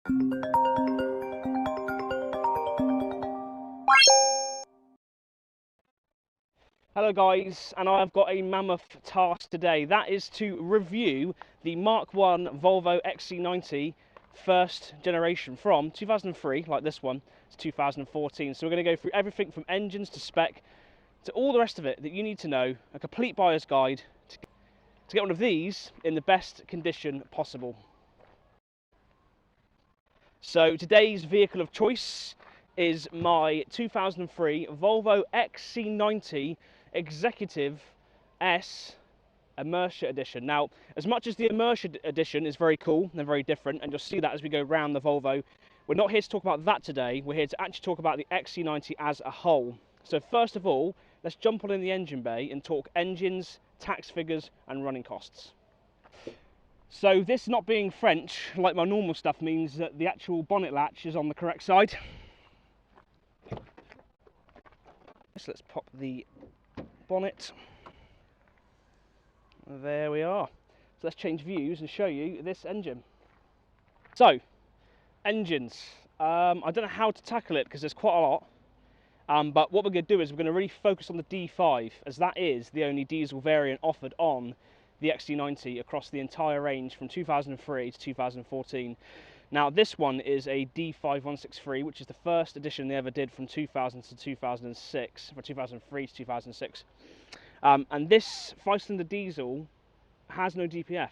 Hello guys, and I've got a mammoth task today. That is to review the Mark 1 Volvo XC90 first generation from 2003, like this one, to 2014. So we're going to go through everything from engines to spec to all the rest of it that you need to know, a complete buyer's guide to get one of these in the best condition possible. So today's vehicle of choice is my 2003 Volvo XC90 Executive S Immersion Edition. Now, as much as the Immersion Edition is very cool and very different, and you'll see that as we go around the Volvo, we're not here to talk about that today. We're here to actually talk about the XC90 as a whole. So first of all, let's jump on in the engine bay and talk engines, tax figures and running costs. So this not being French, like my normal stuff, means that the actual bonnet latch is on the correct side. So let's pop the bonnet. There we are. So let's change views and show you this engine. So, engines. I don't know how to tackle it because there's quite a lot. But what we're going to do is we're going to really focus on the D5, as that is the only diesel variant offered on the XC90 across the entire range from 2003 to 2014. Now this one is a D5163, which is the first edition they ever did from 2000 to 2006, from 2003 to 2006. And this 5-cylinder diesel has no DPF.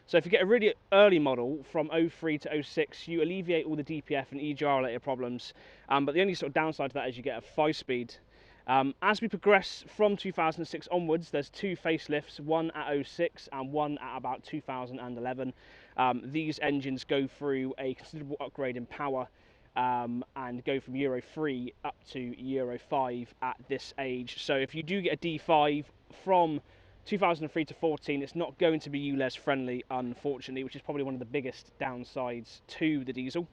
So if you get a really early model from 03 to 06, you alleviate all the DPF and EGR related problems. But the only sort of downside to that is you get a 5-speed. As we progress from 2006 onwards, there's 2 facelifts, one at 06 and one at about 2011. These engines go through a considerable upgrade in power and go from Euro 3 up to Euro 5 at this age. So if you do get a D5 from 2003 to 14, it's not going to be ULEZ friendly, unfortunately, which is probably one of the biggest downsides to the diesel.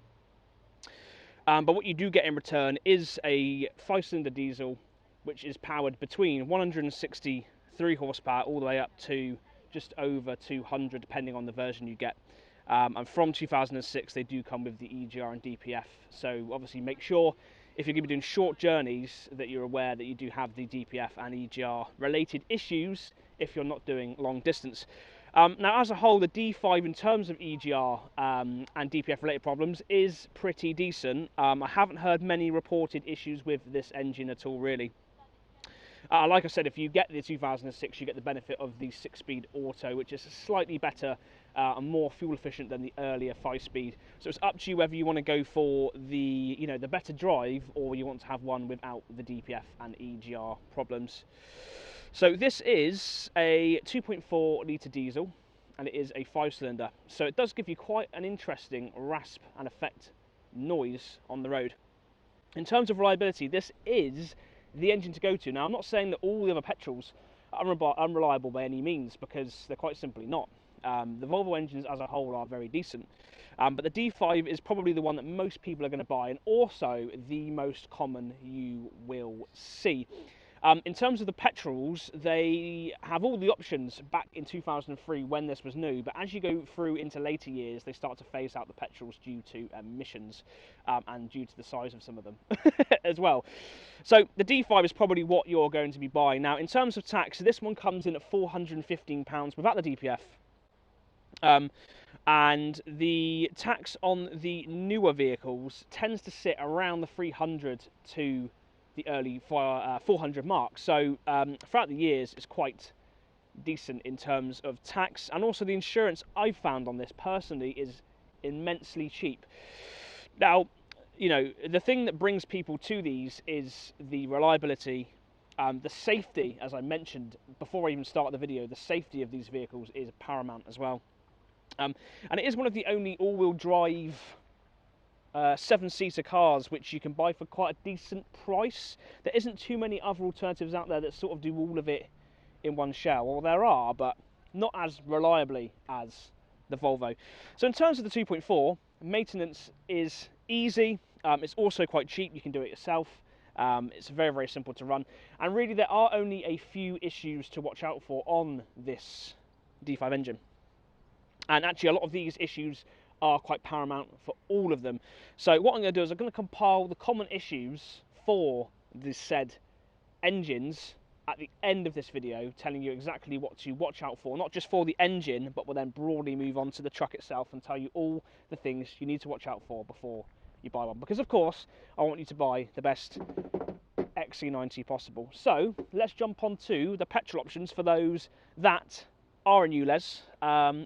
But what you do get in return is a 5-cylinder diesel, which is powered between 163 horsepower all the way up to just over 200, depending on the version you get. And from 2006, they do come with the EGR and DPF. So obviously make sure, if you're going to be doing short journeys, that you're aware that you do have the DPF and EGR related issues if you're not doing long distance. Now, as a whole, the D5 in terms of EGR and DPF related problems is pretty decent. I haven't heard many reported issues with this engine at all, really. Like I said, if you get the 2006, you get the benefit of the 6-speed auto, which is slightly better and more fuel efficient than the earlier 5-speed. So it's up to you whether you want to go for the the better drive, or you want to have one without the DPF and EGR problems. So this is a 2.4 litre diesel, and it is a 5-cylinder. So it does give you quite an interesting rasp and effect noise on the road. In terms of reliability, this is the engine to go to. Now, I'm not saying that all the other petrols are unreliable by any means, because they're quite simply not. The Volvo engines as a whole are very decent, but the D5 is probably the one that most people are going to buy, and also the most common you will see. In terms of the petrols, they have all the options back in 2003 when this was new, but as you go through into later years, they start to phase out the petrols due to emissions and due to the size of some of them as well. So the D5 is probably what you're going to be buying. Now, in terms of tax, this one comes in at £415 without the DPF. And the tax on the newer vehicles tends to sit around the 300 to the early 400 mark. So throughout the years, it's quite decent in terms of tax, and also the insurance I've found on this personally is immensely cheap. Now, the thing that brings people to these is the reliability, the safety. As I mentioned before I even started the video, the safety of these vehicles is paramount as well. And it is one of the only all-wheel drive 7-seater cars which you can buy for quite a decent price. There isn't too many other alternatives out there that sort of do all of it in one shell. Well, there are, but not as reliably as the Volvo. So in terms of the 2.4, maintenance is easy. It's also quite cheap. You can do it yourself. It's very, very simple to run. And really, there are only a few issues to watch out for on this D5 engine. And actually, a lot of these issues are quite paramount for all of them. So what I'm going to do is I'm going to compile the common issues for the said engines at the end of this video, telling you exactly what to watch out for, not just for the engine, but we'll then broadly move on to the truck itself and tell you all the things you need to watch out for before you buy one. Because of course, I want you to buy the best Xc90 possible. So let's jump on to the petrol options for those that are in ULEZ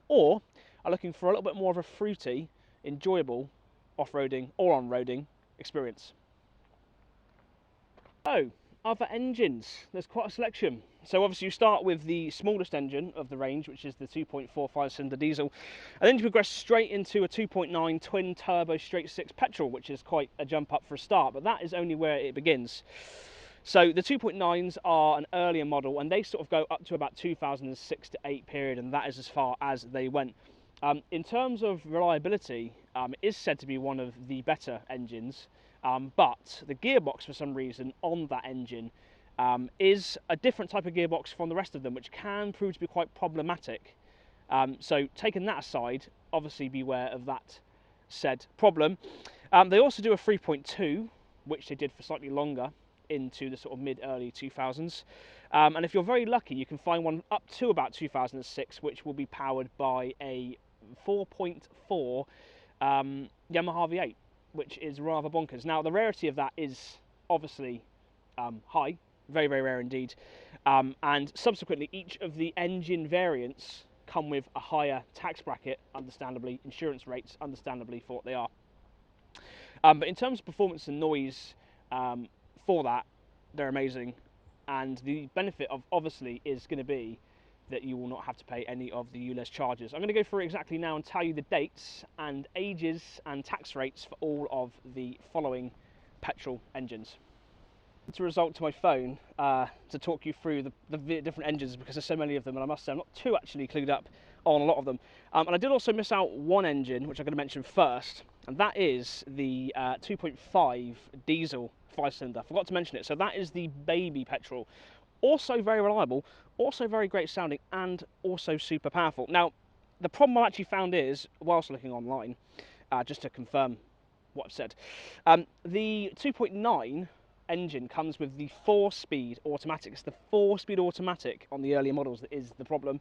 or are looking for a little bit more of a fruity, enjoyable off-roading or on-roading experience. Oh, other engines, there's quite a selection. So obviously you start with the smallest engine of the range, which is the 2.4 5-cylinder diesel, and then you progress straight into a 2.9 twin turbo straight six petrol, which is quite a jump up for a start, but that is only where it begins. So the 2.9s are an earlier model, and they sort of go up to about 2006 to 8 period, and that is as far as they went. In terms of reliability, it is said to be one of the better engines, but the gearbox for some reason on that engine is a different type of gearbox from the rest of them, which can prove to be quite problematic. So taking that aside, obviously beware of that said problem. They also do a 3.2, which they did for slightly longer into the sort of mid-early 2000s. And if you're very lucky, you can find one up to about 2006, which will be powered by a 4.4 Yamaha V8, which is rather bonkers. Now, the rarity of that is obviously high, very, very rare indeed. And subsequently, each of the engine variants come with a higher tax bracket, understandably, insurance rates, understandably, for what they are. But in terms of performance and noise, for that, they're amazing. And the benefit of obviously is going to be that you will not have to pay any of the ULEZ charges. I'm going to go through it exactly now and tell you the dates and ages and tax rates for all of the following petrol engines. To result to my phone to talk you through the different engines, because there's so many of them, and I must say I'm not too actually clued up on a lot of them. And I did also miss out one engine, which I'm going to mention first, and that is the 2.5 diesel 5-cylinder. Forgot to mention it. So that is the baby petrol. Also very reliable, also very great sounding, and also super powerful. Now, the problem I actually found is, whilst looking online, just to confirm what I've said, the 2.9 engine comes with the 4-speed automatic. It's the 4-speed automatic on the earlier models that is the problem.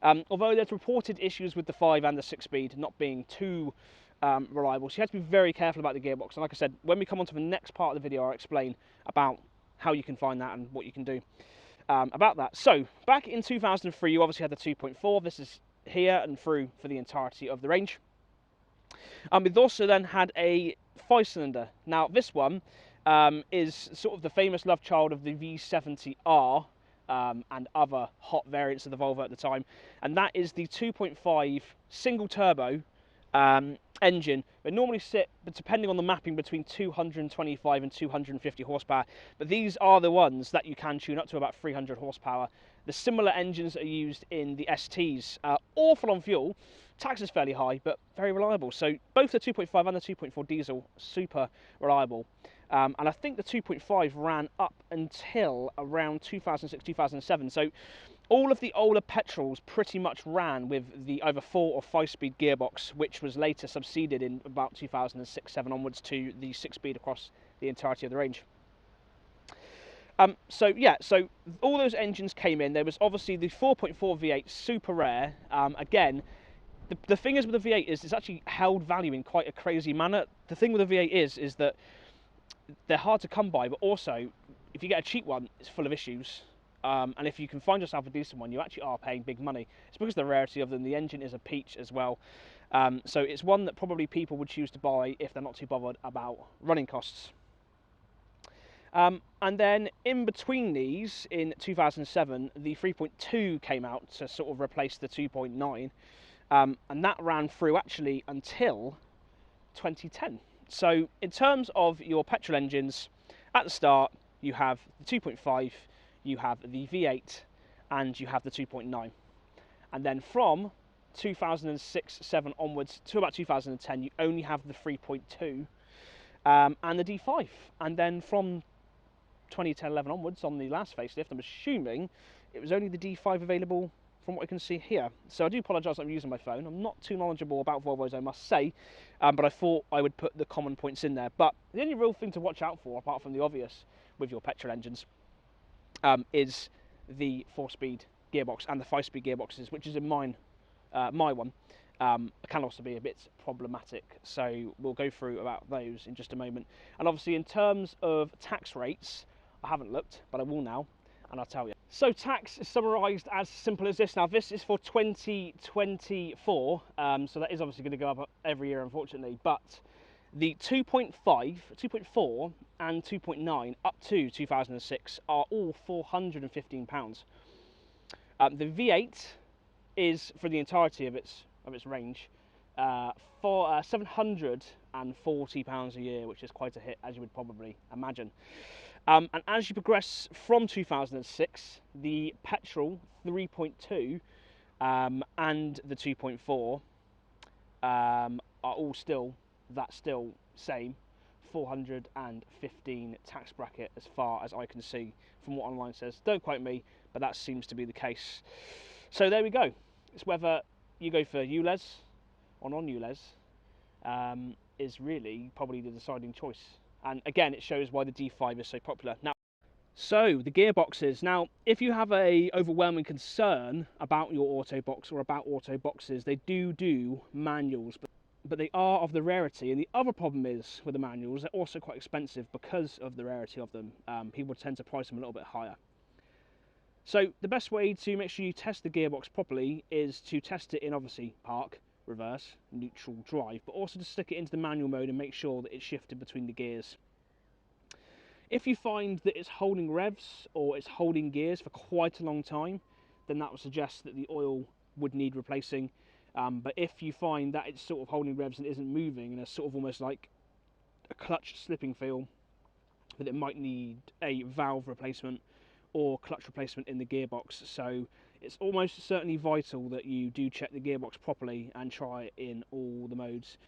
Although there's reported issues with the 5 and the 6-speed not being too reliable, so you have to be very careful about the gearbox. And like I said, when we come on to the next part of the video, I'll explain about how you can find that and what you can do about that. So back in 2003, you obviously had the 2.4. This is here and through for the entirety of the range. We've also then had a 5-cylinder. Now this one is sort of the famous love child of the V70R and other hot variants of the Volvo at the time, and that is the 2.5 single turbo engine. They normally sit, but depending on the mapping, between 225 and 250 horsepower, but these are the ones that you can tune up to about 300 horsepower. The similar engines that are used in the STs are awful on fuel, tax is fairly high, but very reliable. So both the 2.5 and the 2.4 diesel, super reliable. And I think the 2.5 ran up until around 2006, 2007. So all of the older petrols pretty much ran with the either 4 or 5-speed gearbox, which was later subseded in about 2006-7 onwards to the 6-speed across the entirety of the range. So all those engines came in. There was obviously the 4.4 V8, super rare. Again, the thing is with the V8 is it's actually held value in quite a crazy manner. The thing with the V8 is that they're hard to come by, but also if you get a cheap one, it's full of issues. And if you can find yourself a decent one, you actually are paying big money. It's because of the rarity of them. The engine is a peach as well. So it's one that probably people would choose to buy if they're not too bothered about running costs. And then in between these, in 2007, the 3.2 came out to sort of replace the 2.9. And that ran through actually until 2010. So in terms of your petrol engines, at the start, you have the 2.5, you have the V8, and you have the 2.9. And then from 2006-7 onwards to about 2010, you only have the 3.2 and the D5. And then from 2010-11 onwards, on the last facelift, I'm assuming it was only the D5 available from what I can see here. So I do apologise I'm using my phone. I'm not too knowledgeable about Volvos, I must say, but I thought I would put the common points in there. But the only real thing to watch out for, apart from the obvious with your petrol engines, is the 4-speed gearbox and the 5-speed gearboxes, which is in mine, my one. Can also be a bit problematic, so we'll go through about those in just a moment. And obviously in terms of tax rates, I haven't looked, but I will now, and I'll tell you. So tax is summarised as simple as this. Now this is for 2024, so that is obviously going to go up every year, unfortunately, but the 2.5, 2.4 and 2.9 up to 2006 are all £415. The V8 is, for the entirety of its range, for £740 a year, which is quite a hit, as you would probably imagine. And as you progress from 2006, the petrol 3.2 and the 2.4 are all still same 415 tax bracket, as far as I can see from what online says. Don't quote me, but that seems to be the case. So there we go. It's whether you go for ULEZ or non-ULEZ is really probably the deciding choice. And again, it shows why the D5 is so popular. Now, so the gearboxes. Now, if you have a overwhelming concern about your auto box or about auto boxes, they do manuals, but they are of the rarity. And the other problem is with the manuals, they're also quite expensive because of the rarity of them. People tend to price them a little bit higher. So the best way to make sure you test the gearbox properly is to test it in, obviously, park, reverse, neutral, drive, but also to stick it into the manual mode and make sure that it's shifted between the gears. If you find that it's holding revs or it's holding gears for quite a long time, then that would suggest that the oil would need replacing. But if you find that it's sort of holding revs and isn't moving, and there's sort of almost like a clutch slipping feel, that it might need a valve replacement or clutch replacement in the gearbox. So it's almost certainly vital that you do check the gearbox properly and try it in all the modes.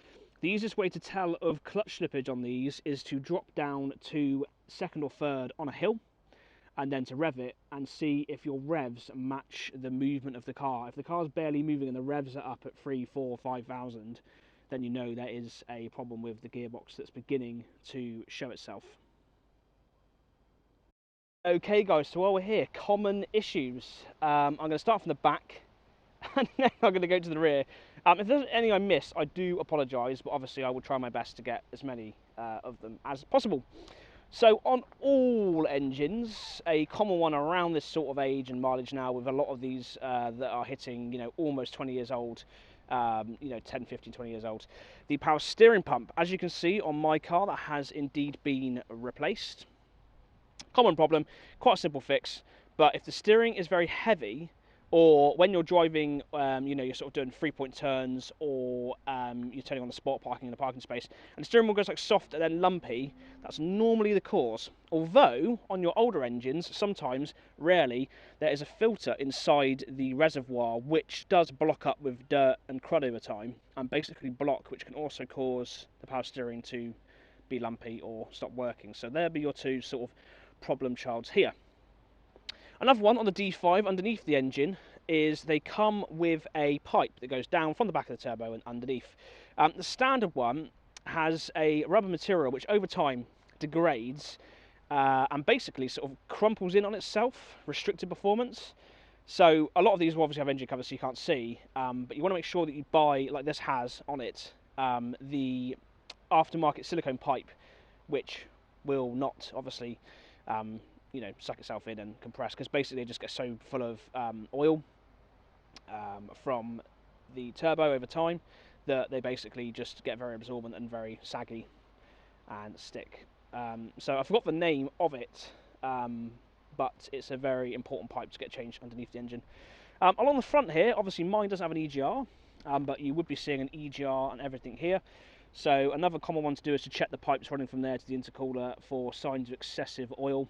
The easiest way to tell of clutch slippage on these is to drop down to second or third on a hill and then to rev it and see if your revs match the movement of the car. If the car's barely moving and the revs are up at 3, 4, 5,000, then you know there is a problem with the gearbox that's beginning to show itself. Okay guys, so while we're here, common issues. I'm going to start from the back and then I'm going to go to the rear. If there's anything I miss, I do apologise, but obviously I will try my best to get as many of them as possible. So on all engines, a common one around this sort of age and mileage now, with a lot of these that are hitting, you know, almost 20 years old, you know, 10, 15, 20 years old, the power steering pump. As you can see on my car, that has indeed been replaced. Common problem, quite a simple fix, but if the steering is very heavy, or when you're driving, you know, you're sort of doing 3-point turns, or you're turning on the spot parking in a parking space, and the steering wheel goes like soft and then lumpy, that's normally the cause. Although, on your older engines, sometimes, rarely, there is a filter inside the reservoir which does block up with dirt and crud over time, and basically block, which can also cause the power steering to be lumpy or stop working. So there'll be your two sort of problem childs here. Another one on the D5 underneath the engine is they come with a pipe that goes down from the back of the turbo and underneath. The standard one has a rubber material which over time degrades and basically sort of crumples in on itself, restricted performance. So a lot of these will obviously have engine covers so you can't see, but you want to make sure that you buy, like this has on it, the aftermarket silicone pipe, which will not obviously you know, suck itself in and compress, because basically it just gets so full of oil from the turbo over time that they basically just get very absorbent and very saggy and stick. So I forgot the name of it, but it's a very important pipe to get changed underneath the engine. Along the front here, obviously mine doesn't have an EGR, but you would be seeing an EGR and everything here. So another common one to do is to check the pipes running from there to the intercooler for signs of excessive oil.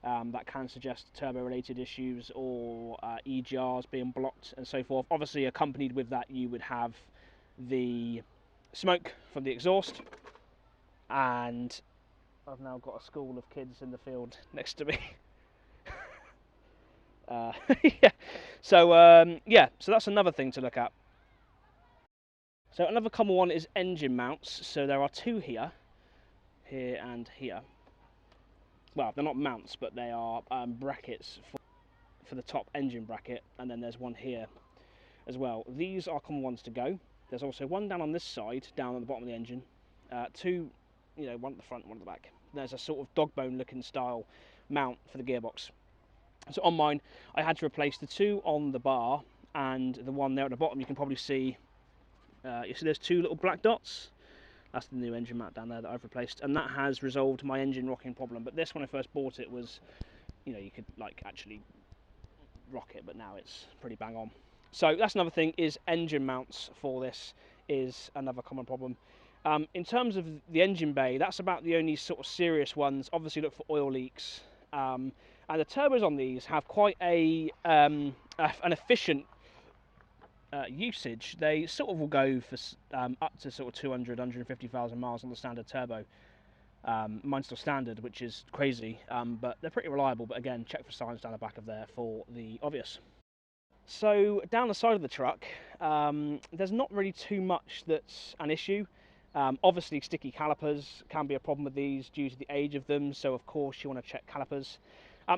That can suggest turbo-related issues or EGRs being blocked and so forth. Obviously, accompanied with that, you would have the smoke from the exhaust. And I've now got a school of kids in the field next to me. Yeah. So yeah, so that's another thing to look at. So another common one is engine mounts. So there are two here, here and here. Well, they're not mounts, but they are brackets for the top engine bracket, and then there's one here as well. These are common ones to go. There's also one down on this side, down on the bottom of the engine. Two, one at the front, one at the back. There's a sort of dog bone looking style mount for the gearbox. So on mine, I had to replace the two on the bar and the one there at the bottom. You can probably see, you see there's two little black dots. That's the new engine mount down there that I've replaced, and that has resolved my engine rocking problem. But this, when I first bought it, was, you could like actually rock it, but now it's pretty bang on. So that's another thing, is engine mounts for this is another common problem. In terms of the engine bay, that's about the only sort of serious ones. Obviously look for oil leaks. And the turbos on these have quite an efficient usage. They sort of will go for up to sort of 200, 150,000 miles on the standard turbo. Mine's still standard, which is crazy, but they're pretty reliable. But again, check for signs down the back of there for the obvious. So down the side of the truck, there's not really too much that's an issue. Obviously sticky calipers can be a problem with these due to the age of them, so of course you want to check calipers.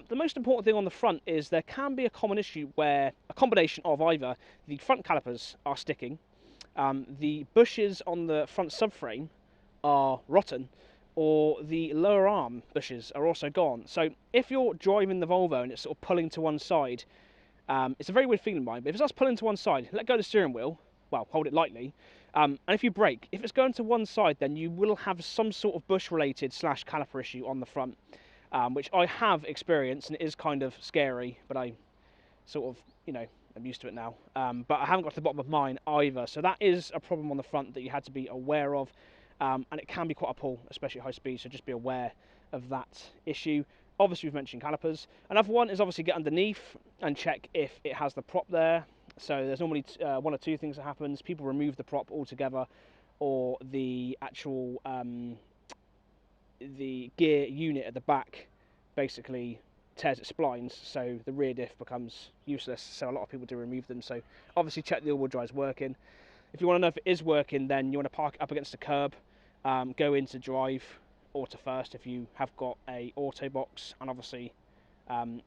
The most important thing on the front is there can be a common issue where a combination of either the front calipers are sticking, the bushes on the front subframe are rotten, or the lower arm bushes are also gone. So if you're driving the Volvo and it's sort of pulling to one side, it's a very weird feeling, mine, but if it starts pulling to one side, let go of the steering wheel, well, hold it lightly, and if you brake, if it's going to one side, then you will have some sort of bush-related / caliper issue on the front, which I have experienced, and it is kind of scary, but I sort of, I'm used to it now. But I haven't got to the bottom of mine either, so that is a problem on the front that you had to be aware of, and it can be quite a pull, especially at high speed, so just be aware of that issue. Obviously, we've mentioned calipers. Another one is obviously get underneath and check if it has the prop there. So there's normally one or two things that happens. People remove the prop altogether, or the actual the gear unit at the back basically tears its splines, so the rear diff becomes useless. So a lot of people do remove them. So obviously check the all-wheel drive's working. If you want to know if it is working, then you want to park it up against the curb, go into drive, auto first if you have got a auto box, and obviously the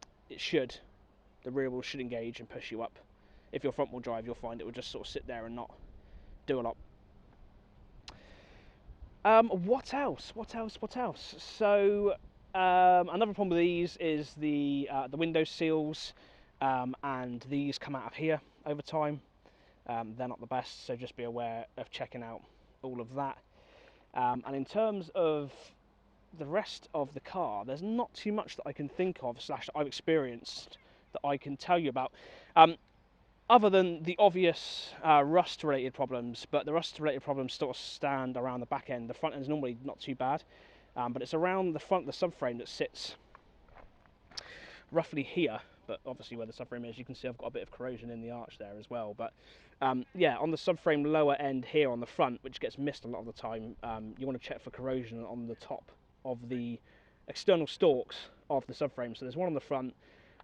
rear wheel should engage and push you up. If you're front wheel drive, you'll find it will just sort of sit there and not do a lot. What else? So another problem with these is the window seals, and these come out of here over time. They're not the best, so just be aware of checking out all of that. And in terms of the rest of the car, there's not too much that I can think of / that I've experienced that I can tell you about, other than the obvious rust related problems. But the rust related problems sort of stand around the back end. The front end is normally not too bad, but it's around the front of the subframe that sits roughly here. But obviously where the subframe is, you can see I've got a bit of corrosion in the arch there as well. But yeah, on the subframe lower end here on the front, which gets missed a lot of the time, you want to check for corrosion on the top of the external stalks of the subframe. So there's one on the front,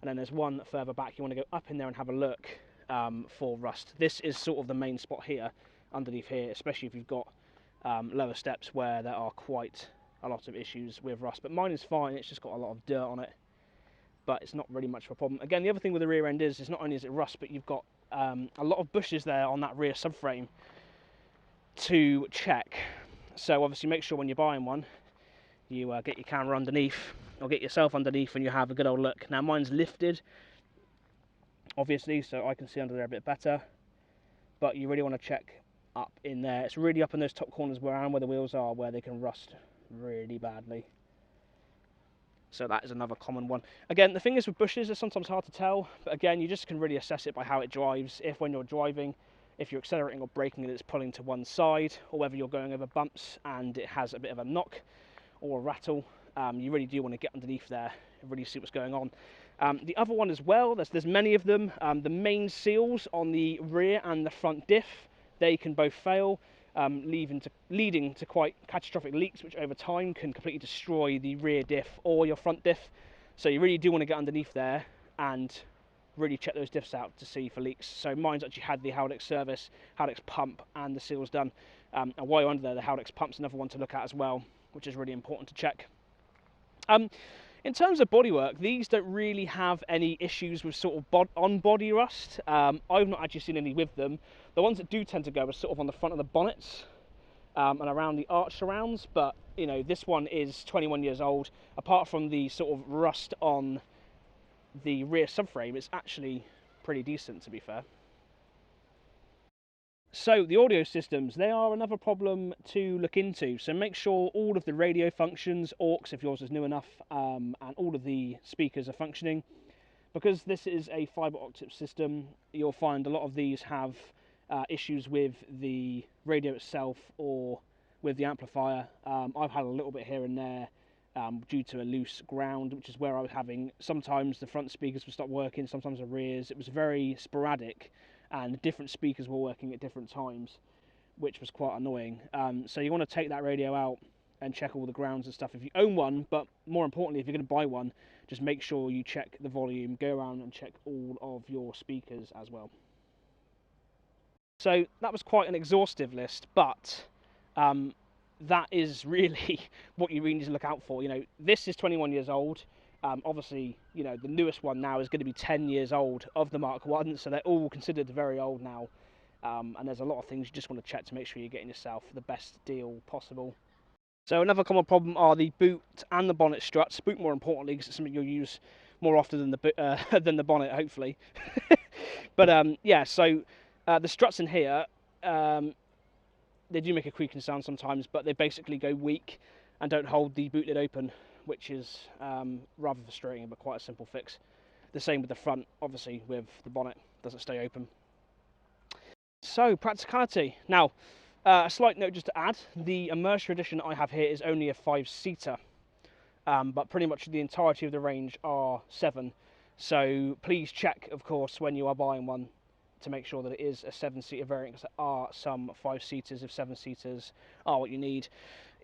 and then there's one further back. You want to go up in there and have a look for rust. This is sort of the main spot here, underneath here, especially if you've got lower steps where there are quite a lot of issues with rust. But mine is fine, it's just got a lot of dirt on it, but it's not really much of a problem. Again, the other thing with the rear end is not only is it rust, but you've got a lot of bushes there on that rear subframe to check. So obviously make sure when you're buying one, you get your camera underneath, or get yourself underneath, and you have a good old look. Now mine's lifted, obviously, so I can see under there a bit better, but you really want to check up in there. It's really up in those top corners where the wheels are, where they can rust really badly. So that is another common one. Again, the thing is with bushes, it's sometimes hard to tell, but again, you just can really assess it by how it drives. If when you're driving, if you're accelerating or braking and it's pulling to one side, or whether you're going over bumps and it has a bit of a knock or a rattle, you really do want to get underneath there and really see what's going on. The other one as well, there's many of them. The main seals on the rear and the front diff, they can both fail, leading to quite catastrophic leaks, which over time can completely destroy the rear diff or your front diff. So you really do want to get underneath there and really check those diffs out to see for leaks. So mine's actually had the Haldex service, Haldex pump, and the seals done. And while you're under there, the Haldex pump's another one to look at as well, which is really important to check. In terms of bodywork, these don't really have any issues with sort of on-body rust. I've not actually seen any with them. The ones that do tend to go are sort of on the front of the bonnets and around the arch surrounds, but you know, this one is 21 years old. Apart from the sort of rust on the rear subframe, it's actually pretty decent, to be fair. So the audio systems, they are another problem to look into. So make sure all of the radio functions, aux if yours is new enough, and all of the speakers are functioning. Because this is a fibre optic system, you'll find a lot of these have issues with the radio itself or with the amplifier. I've had a little bit here and there due to a loose ground, which is where I was having, sometimes the front speakers would stop working, sometimes the rears. It was very sporadic, and different speakers were working at different times, which was quite annoying. So you want to take that radio out and check all the grounds and stuff if you own one, but more importantly, if you're going to buy one, just make sure you check the volume, go around and check all of your speakers as well. So that was quite an exhaustive list, but that is really what you really need to look out for. You know, this is 21 years old. Obviously, you know, the newest one now is going to be 10 years old of the Mark 1, so they're all considered very old now. And there's a lot of things you just want to check to make sure you're getting yourself the best deal possible. So another common problem are the boot and the bonnet struts. Boot more importantly, because it's something you'll use more often than the bonnet, hopefully. But yeah, so the struts in here, they do make a creaking sound sometimes, but they basically go weak and don't hold the boot lid open, which is rather frustrating, but quite a simple fix. The same with the front, obviously, with the bonnet, doesn't stay open. So, practicality. Now, a slight note just to add, the Immersion edition I have here is only a 5-seater, but pretty much the entirety of the range are 7. So please check, of course, when you are buying one to make sure that it is a 7-seater variant, because there are some 5-seaters if 7-seaters are what you need.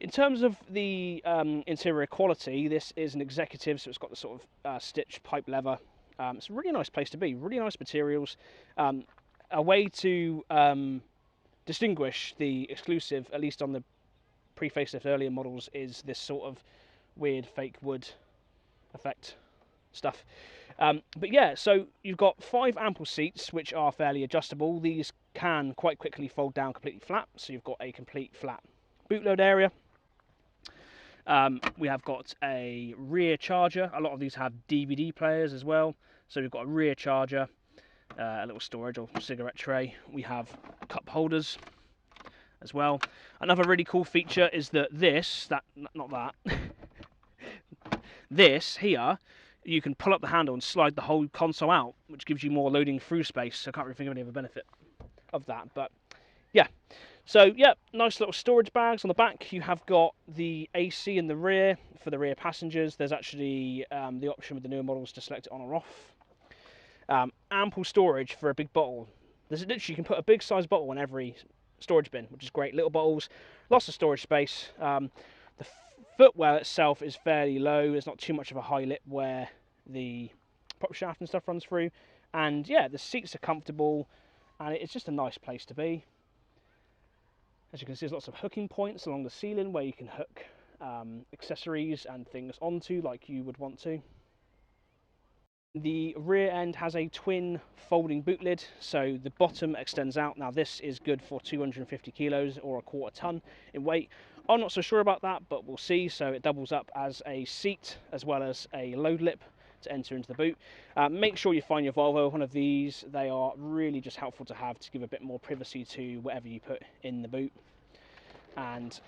In terms of the interior quality, this is an executive, so it's got the sort of stitched pipe leather. It's a really nice place to be, really nice materials. A way to distinguish the exclusive, at least on the pre-facelift earlier models, is this sort of weird fake wood effect stuff. But yeah, so you've got 5 ample seats, which are fairly adjustable. These can quite quickly fold down completely flat, so you've got a complete flat bootload area. We have got a rear charger. A lot of these have DVD players as well, so we've got a rear charger, a little storage or cigarette tray. We have cup holders as well. Another really cool feature is that this here, you can pull up the handle and slide the whole console out, which gives you more loading through space. So I can't really think of any other benefit of that, but yeah. So yeah, nice little storage bags on the back. You have got the AC in the rear for the rear passengers. There's actually the option with the newer models to select it on or off. Ample storage for a big bottle. There's literally, you can put a big size bottle in every storage bin, which is great. Little bottles, lots of storage space. The footwell itself is fairly low. There's not too much of a high lip where the prop shaft and stuff runs through. And yeah, the seats are comfortable, and it's just a nice place to be. As you can see, there's lots of hooking points along the ceiling where you can hook accessories and things onto like you would want to. The rear end has a twin folding boot lid, so the bottom extends out. Now this is good for 250 kilos or a quarter ton in weight. I'm not so sure about that, but we'll see. So it doubles up as a seat as well as a load lip to enter into the boot. Make sure you find your Volvo one of these. They are really just helpful to have to give a bit more privacy to whatever you put in the boot. And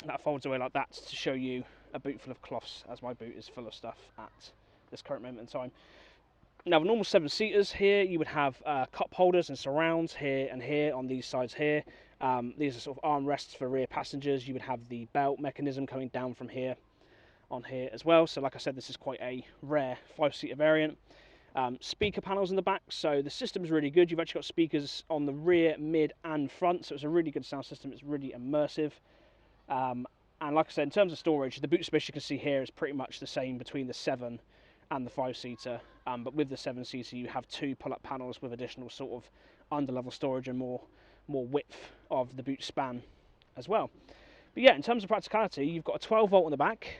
that folds away like that to show you a boot full of cloths, as my boot is full of stuff at this current moment in time. Now, the normal 7-seaters here, you would have cup holders and surrounds here and here on these sides here. These are sort of armrests for rear passengers. You would have the belt mechanism coming down from here on here as well. So like I said, this is quite a rare 5-seater variant. Speaker panels in the back, so the system's really good. You've actually got speakers on the rear, mid and front, so it's a really good sound system. It's really immersive. And like I said, in terms of storage, the boot space you can see here is pretty much the same between the 7 and the 5-seater, but with the 7-seater you have 2 pull-up panels with additional sort of under-level storage and more width of the boot span as well. But yeah, in terms of practicality, you've got a 12-volt on the back,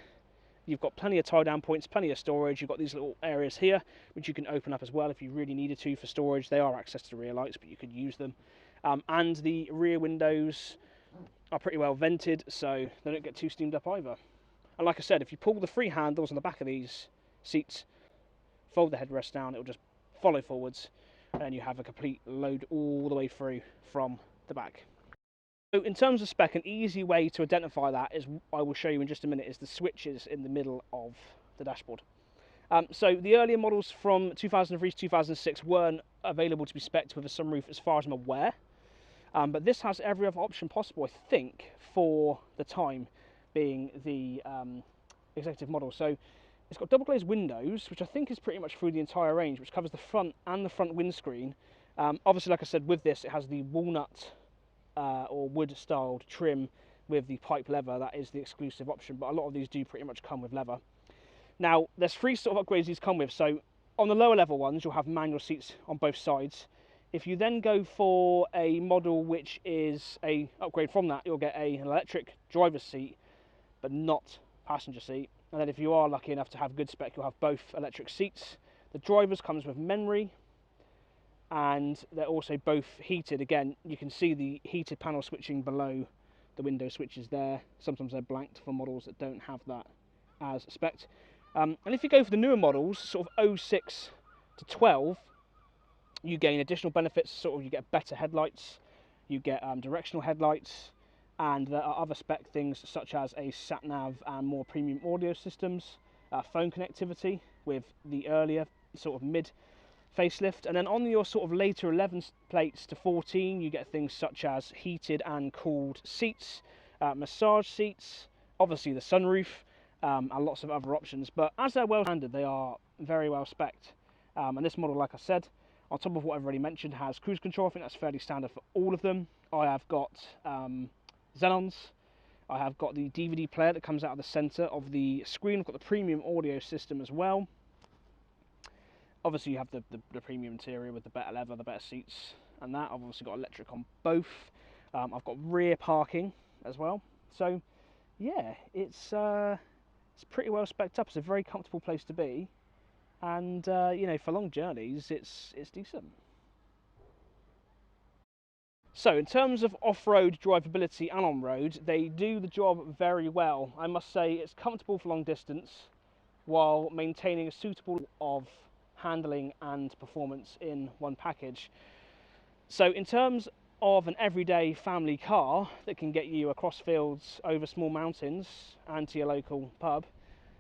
you've got plenty of tie-down points, plenty of storage, you've got these little areas here which you can open up as well if you really needed to for storage. They are access to the rear lights, but you could use them. And the rear windows are pretty well vented, so they don't get too steamed up either. And like I said, if you pull the 3 handles on the back of these seats, fold the headrest down, it'll just follow forwards, and you have a complete load all the way through from the back. So in terms of spec, an easy way to identify that is, I will show you in just a minute, is the switches in the middle of the dashboard. So the earlier models from 2003 to 2006 weren't available to be spec'd with a sunroof as far as I'm aware. But this has every other option possible, I think, for the time being the executive model. So it's got double glazed windows, which I think is pretty much through the entire range, which covers the front and the front windscreen. Obviously, like I said, with this, it has the walnut or wood-styled trim with the pipe leather. That is the exclusive option, but a lot of these do pretty much come with leather. Now, there's 3 sort of upgrades these come with. So on the lower level ones, you'll have manual seats on both sides. If you then go for a model which is a upgrade from that, you'll get an electric driver's seat, but not passenger seat. And then if you are lucky enough to have good spec, you'll have both electric seats. The driver's comes with memory, and they're also both heated. Again, you can see the heated panel switching below the window switches there. Sometimes they're blanked for models that don't have that as spec. And if you go for the newer models, sort of 06 to 12, you gain additional benefits. Sort of, you get better headlights, you get directional headlights, and there are other spec things such as a sat nav and more premium audio systems, phone connectivity with the earlier sort of mid facelift. And then on your sort of later 11 plates to 14, you get things such as heated and cooled seats, massage seats, obviously the sunroof, and lots of other options. But as they're well standard, they are very well spec'd. And this model, like I said, on top of what I've already mentioned, has cruise control. I think that's fairly standard for all of them. I have got Xenons. I have got the DVD player that comes out of the centre of the screen. I've got the premium audio system as well. Obviously you have the premium interior with the better leather, the better seats and that. I've obviously got electric on both. I've got rear parking as well. So yeah, it's pretty well spec'd up. It's a very comfortable place to be. And you know, for long journeys, it's decent. So in terms of off-road drivability and on-road, they do the job very well. I must say it's comfortable for long distance while maintaining a suitable of handling and performance in one package. So in terms of an everyday family car that can get you across fields, over small mountains and to your local pub,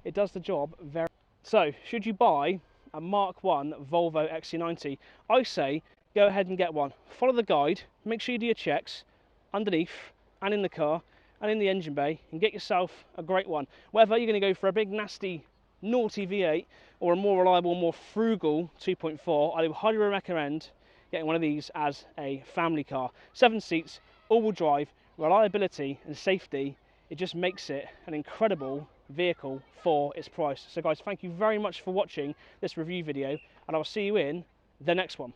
it does the job very. So should you buy a Mark 1 Volvo Xc90, I say go ahead and get one. Follow the guide, make sure you do your checks underneath and in the car and in the engine bay, and get yourself a great one. Whether you're going to go for a big nasty naughty V8 or a more reliable, more frugal 2.4, I would highly recommend getting one of these as a family car. 7 seats, all-wheel drive, reliability and safety. It just makes it an incredible vehicle for its price. So guys, thank you very much for watching this review video, and I'll see you in the next one.